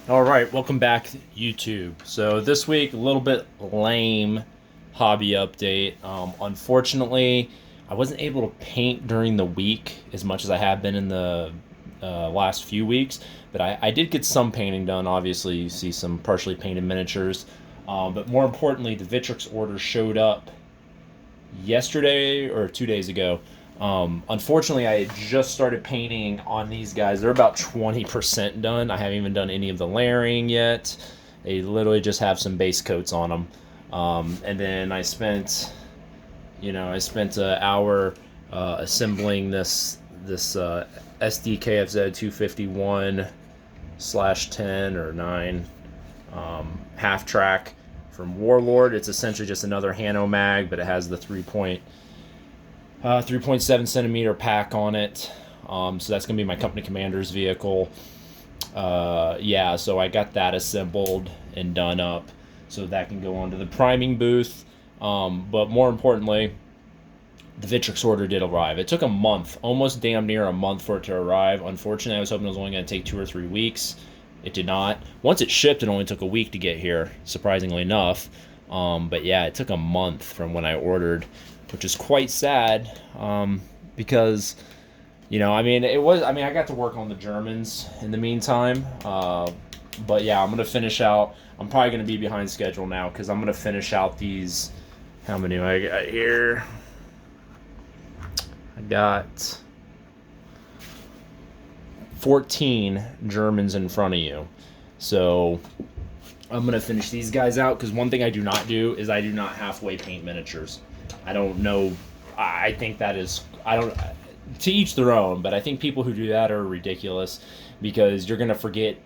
All right, welcome back, YouTube. So this week, a little bit lame hobby update. Unfortunately, I wasn't able to paint during the week as much as I have been in the last few weeks, but I did get some painting done. Obviously, you see some partially painted miniatures, but more importantly, the Vitrix order showed up yesterday or 2 days ago. Unfortunately, I had just started painting on these guys. They're about 20% done. I haven't even done any of the layering yet. They literally just have some base coats on them. And then I spent an hour assembling this SDKFZ 251/10 or 9 half track from Warlord. It's essentially just another Hano mag, but it has the 3.7 centimeter pack on it. So that's going to be my company commander's vehicle. Yeah, so I got that assembled and done up so that can go onto the priming booth. But more importantly, the Vitrix order did arrive. It took a month, almost damn near a month for it to arrive. Unfortunately, I was hoping it was only going to take 2 or 3 weeks. It did not. Once it shipped, it only took a week to get here, surprisingly enough. But yeah, it took a month from when I ordered, which is quite sad, because, I got to work on the Germans in the meantime. But yeah, I'm going to finish out. I'm probably going to be behind schedule now because I'm going to finish out these. How many do I got here? I got 14 Germans in front of you. So I'm going to finish these guys out because one thing I do not do is I do not halfway paint miniatures. I don't know. I think that is, I don't, to each their own, but I think people who do that are ridiculous because you're going to forget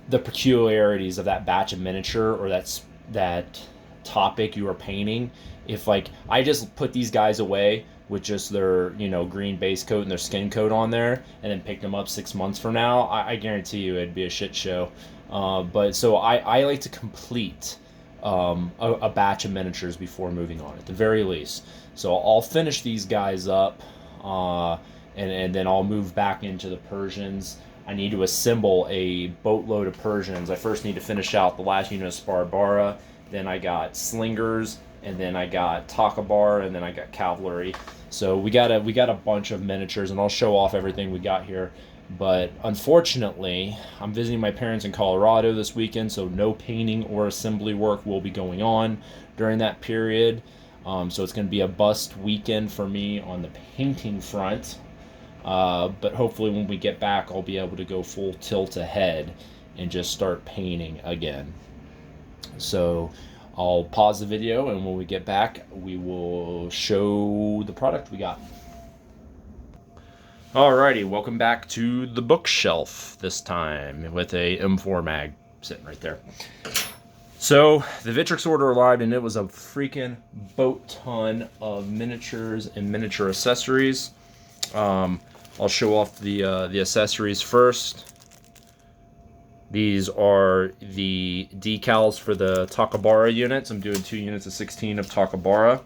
the peculiarities of that batch of miniature or that topic you are painting. If like I just put these guys away with just their green base coat and their skin coat on there and then picked them up 6 months from now, I guarantee you it'd be a shit show. But so I like to complete a batch of miniatures before moving on at the very least. So I'll finish these guys up, and then I'll move back into the Persians. I need to assemble a boatload of Persians. I first need to finish out the last unit of Sparbara. Then I got slingers, and then I got Takabar, and then I got cavalry. So we got a bunch of miniatures, and I'll show off everything we got here. But unfortunately, I'm visiting my parents in Colorado this weekend, so no painting or assembly work will be going on during that period. So it's going to be a bust weekend for me on the painting front. But hopefully when we get back, I'll be able to go full tilt ahead and just start painting again. So I'll pause the video, and when we get back, we will show the product we got. Alrighty, welcome back to the bookshelf this time with a M4 mag sitting right there. So the Vitrix order arrived, and it was a freaking boat ton of miniatures and miniature accessories. I'll show off the accessories first. These are the decals for the Takabara units. I'm doing 2 units of 16 of Takabara.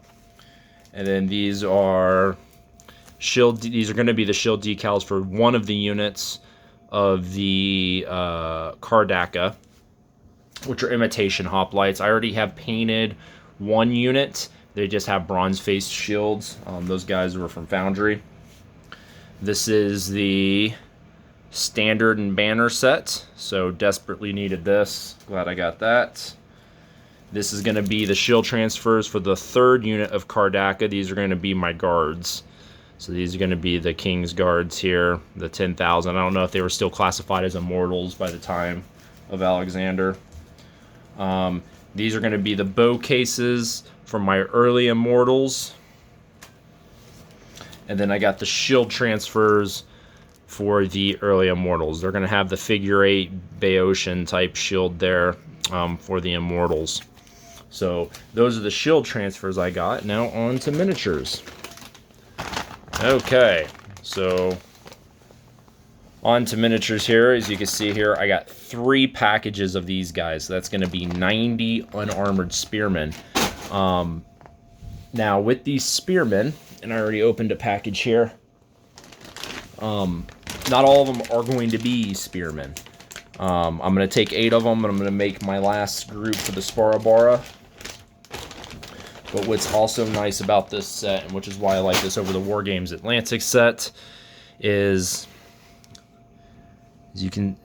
And then these are these are going to be the shield decals for one of the units of the Kardaka, which are imitation hoplites. I already have painted one unit. They just have bronze face shields. Those guys were from Foundry. This is the standard and banner set, so desperately needed this. Glad I got that. This is going to be the shield transfers for the 3rd unit of Kardaka. These are going to be my guards. So these are going to be the King's Guards here, the 10,000. I don't know if they were still classified as immortals by the time of Alexander. These are going to be the bow cases from my early immortals. And then I got the shield transfers for the early immortals. They're going to have the figure 8 Baotian type shield there for the immortals. So those are the shield transfers I got. Now on to miniatures. Okay, so on to miniatures here. As you can see here, I got 3 packages of these guys. So that's going to be 90 unarmored spearmen. Now with these spearmen, and I already opened a package here, not all of them are going to be Spearmen. I'm going to take 8 of them, and I'm going to make my last group for the Sparabara. But what's also nice about this set, and which is why I like this over the War Games Atlantic set, is you can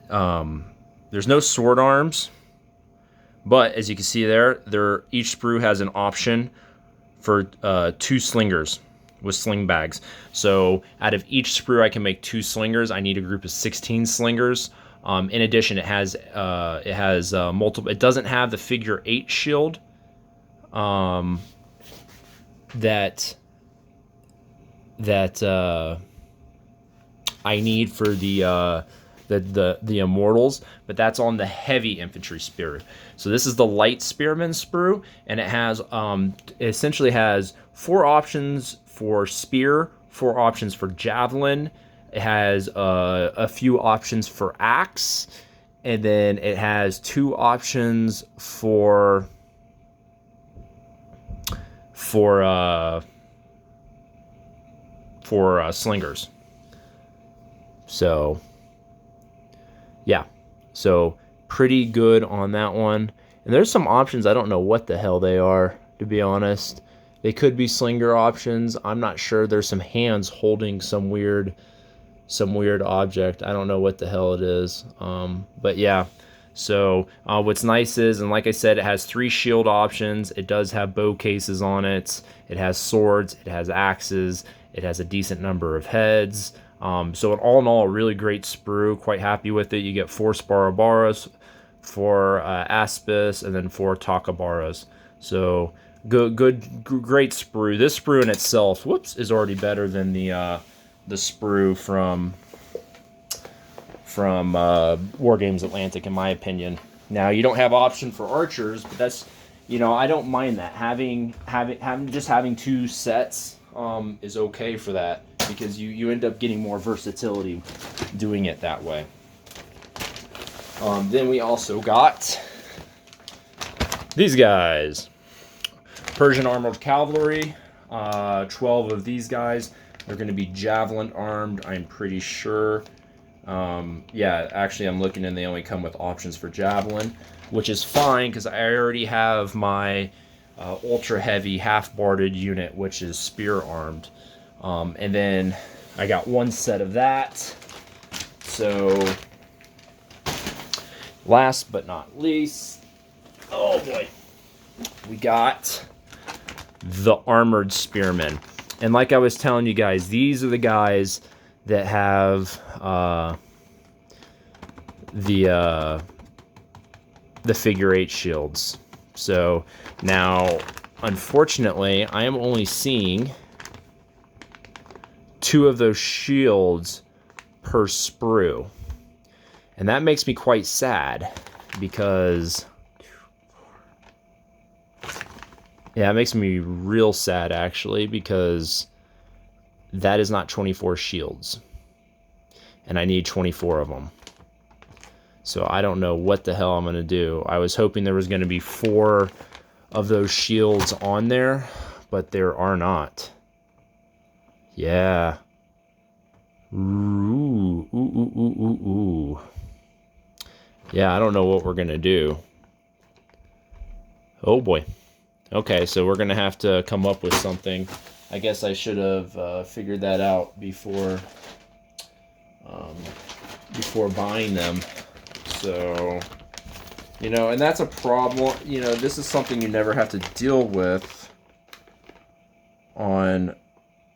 there's no sword arms, but as you can see there, each sprue has an option for 2 slingers with sling bags. So out of each sprue, I can make 2 slingers. I need a group of 16 slingers. In addition, it has multiple. It doesn't have the figure 8 shield that I need for the immortals, but that's on the heavy infantry sprue. So this is the light spearman sprue, and it has it essentially has 4 options for spear, 4 options for javelin. It has a few options for axe, and then it has 2 options for slingers. So yeah, so pretty good on that one. And there's some options, I don't know what the hell they are, to be honest. They could be slinger options. I'm not sure. There's some hands holding some weird object. I don't know what the hell it is. But yeah. So what's nice is, and like I said, it has 3 shield options. It does have bow cases on it. It has swords. It has axes. It has a decent number of heads. So all in all, a really great sprue. Quite happy with it. You get 4 Sparabaras, 4 Aspis, and then 4 Takabaras. So great sprue. This sprue in itself, is already better than the sprue from War Games Atlantic, in my opinion. Now, you don't have option for archers, but that's, I don't mind that. Having 2 sets is okay for that, because you end up getting more versatility doing it that way. Then we also got these guys. Persian Armored Cavalry. 12 of these guys. They're going to be javelin armed, I'm pretty sure. Yeah, actually I'm looking and they only come with options for javelin, which is fine because I already have my ultra heavy half-barded unit, which is spear armed. And then I got 1 set of that. So last but not least, oh boy, we got the armored spearmen. And like I was telling you guys, these are the guys that have the figure 8 shields. So now, unfortunately, I am only seeing 2 of those shields per sprue. And that makes me quite sad, because yeah, it makes me real sad, actually, because that is not 24 shields. And I need 24 of them. So I don't know what the hell I'm going to do. I was hoping there was going to be 4 of those shields on there, but there are not. Yeah. Ooh. Yeah, I don't know what we're going to do. Oh boy. Okay, so we're going to have to come up with something. I guess I should have figured that out before buying them. So, and that's a problem. This is something you never have to deal with on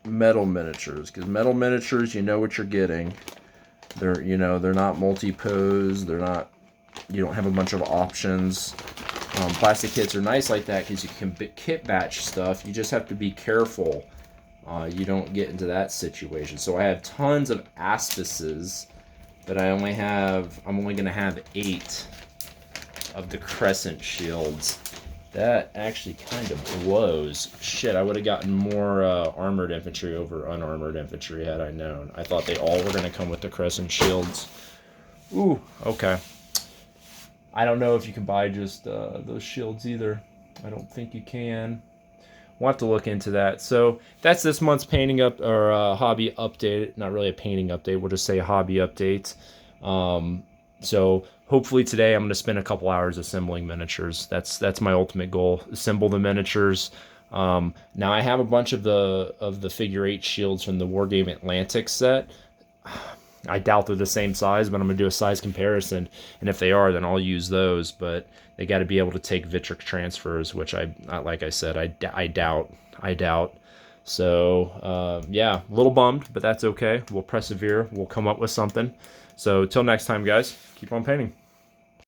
metal miniatures, because metal miniatures, you know what you're getting. They're not multi-pose. They're not. You don't have a bunch of options. Plastic kits are nice like that because you can kit batch stuff. You just have to be careful you don't get into that situation. So I have tons of Aspices, but I'm only going to have 8 of the crescent shields. That actually kind of blows. Shit, I would have gotten more armored infantry over unarmored infantry had I known. I thought they all were going to come with the crescent shields. Ooh, okay. I don't know if you can buy just those shields either. I don't think you can. we'll have to look into that. So that's this month's painting up or hobby update. Not really a painting update. We'll just say a hobby update. So hopefully today I'm going to spend a couple hours assembling miniatures. That's my ultimate goal. Assemble the miniatures. Now I have a bunch of the figure 8 shields from the Wargame Atlantic set. I doubt they're the same size, but I'm going to do a size comparison, and if they are, then I'll use those, but they got to be able to take Vitric transfers, which like I said, I doubt. So, yeah, a little bummed, but that's okay. We'll persevere. We'll come up with something. So, till next time, guys, keep on painting.